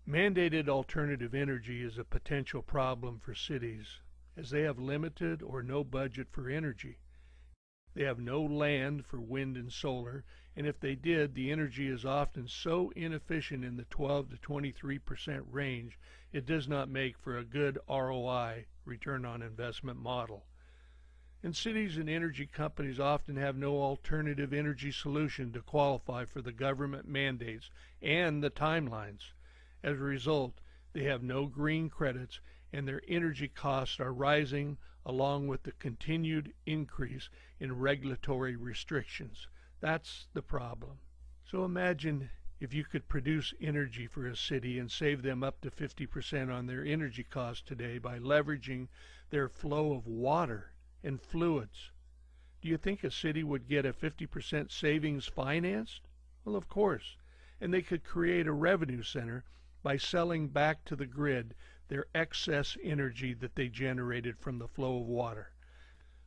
Mandated alternative energy is a potential problem for cities, as they have limited or no budget for energy. They have no land for wind and solar, and if they did, the energy is often so inefficient in the 12 to 23% range, it does not make for a good ROI, return on investment model. And cities and energy companies often have no alternative energy solution to qualify for the government mandates and the timelines. As a result, they have no green credits, and their energy costs are rising along with the continued increase in regulatory restrictions. That's the problem. So imagine if you could produce energy for a city and save them up to 50% on their energy costs today by leveraging their flow of water and fluids. Do you think a city would get a 50% savings financed? Well, of course. And they could create a revenue center by selling back to the grid their excess energy that they generated from the flow of water.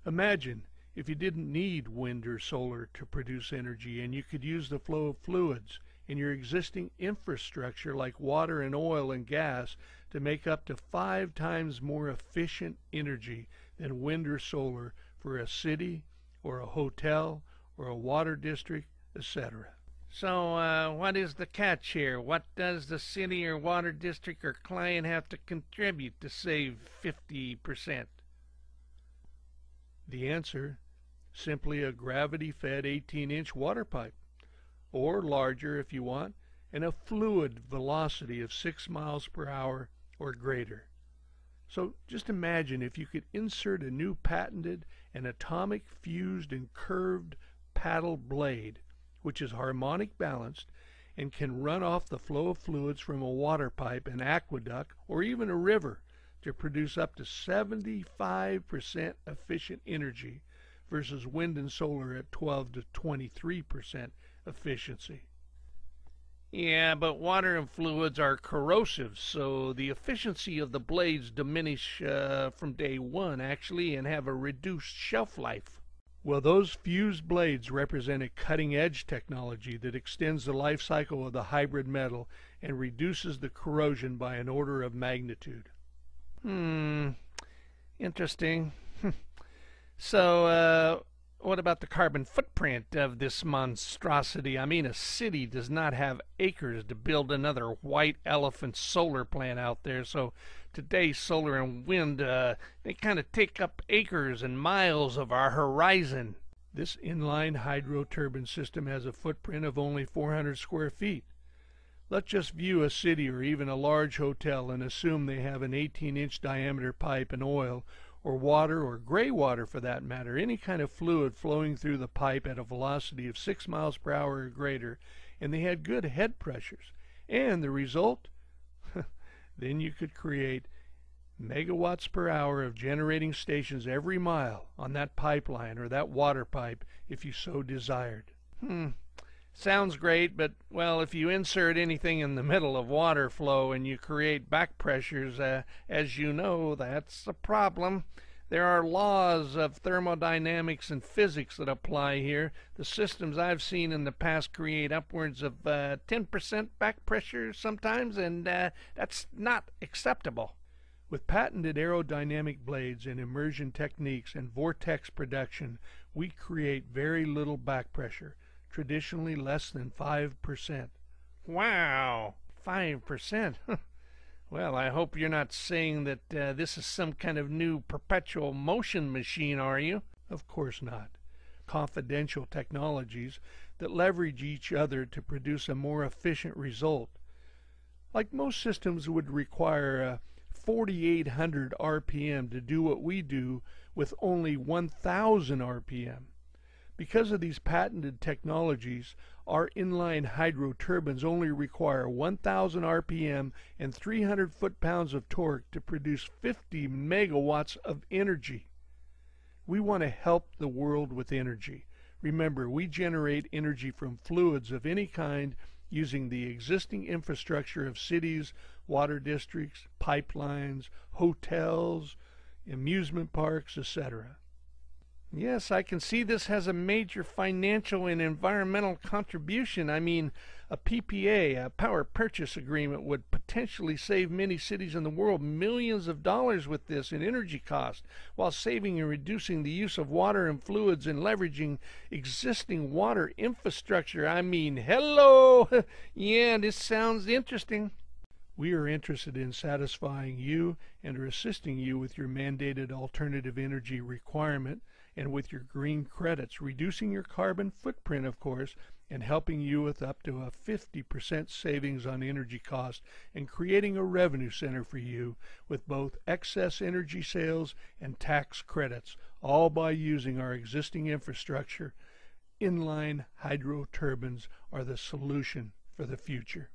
Imagine if you didn't need wind or solar to produce energy and you could use the flow of fluids in your existing infrastructure like water and oil and gas to make up to 5 times more efficient energy than wind or solar for a city or a hotel or a water district, etc. So, what is the catch here? What does the city or water district or client have to contribute to save 50%? The answer, simply a gravity-fed 18-inch water pipe, or larger if you want, and a fluid velocity of 6 miles per hour or greater. So just imagine if you could insert a new patented and atomic fused and curved paddle blade, which is harmonic balanced and can run off the flow of fluids from a water pipe, an aqueduct, or even a river to produce up to 75% efficient energy versus wind and solar at 12 to 23% efficiency. Yeah, but water and fluids are corrosive, so the efficiency of the blades diminish from day one, actually, and have a reduced shelf life. Well, those fused blades represent a cutting-edge technology that extends the life cycle of the hybrid metal and reduces the corrosion by an order of magnitude. Interesting. So, what about the carbon footprint of this monstrosity? I mean, a city does not have acres to build another white elephant solar plant out there, so today solar and wind, they kind of take up acres and miles of our horizon. This inline hydro turbine system has a footprint of only 400 square feet. Let's just view a city or even a large hotel and assume they have an 18-inch diameter pipe and oil, or water, or gray water for that matter, any kind of fluid flowing through the pipe at a velocity of 6 miles per hour or greater, and they had good head pressures. And the result? Then you could create megawatts per hour of generating stations every mile on that pipeline or that water pipe if you so desired. Sounds great, but, well, if you insert anything in the middle of water flow and you create back pressures, as you know, that's a problem. There are laws of thermodynamics and physics that apply here. The systems I've seen in the past create upwards of 10% back pressure sometimes, and that's not acceptable. With patented aerodynamic blades and immersion techniques and vortex production, we create very little back pressure, traditionally less than 5%. Wow, 5%? Well, I hope you're not saying that this is some kind of new perpetual motion machine, are you? Of course not. Confidential technologies that leverage each other to produce a more efficient result. Like most systems would require a 4,800 RPM to do what we do with only 1,000 RPM. Because of these patented technologies, our inline hydro turbines only require 1,000 RPM and 300 foot-pounds of torque to produce 50 megawatts of energy. We want to help the world with energy. Remember, we generate energy from fluids of any kind using the existing infrastructure of cities, water districts, pipelines, hotels, amusement parks, etc. Yes, I can see this has a major financial and environmental contribution. I mean, a PPA, a power purchase agreement, would potentially save many cities in the world millions of dollars with this in energy cost, while saving and reducing the use of water and fluids and leveraging existing water infrastructure. I mean, hello! Yeah, this sounds interesting. We are interested in satisfying you and are assisting you with your mandated alternative energy requirement and with your green credits, reducing your carbon footprint, of course, and helping you with up to a 50% savings on energy costs and creating a revenue center for you with both excess energy sales and tax credits, all by using our existing infrastructure. Inline hydro turbines are the solution for the future.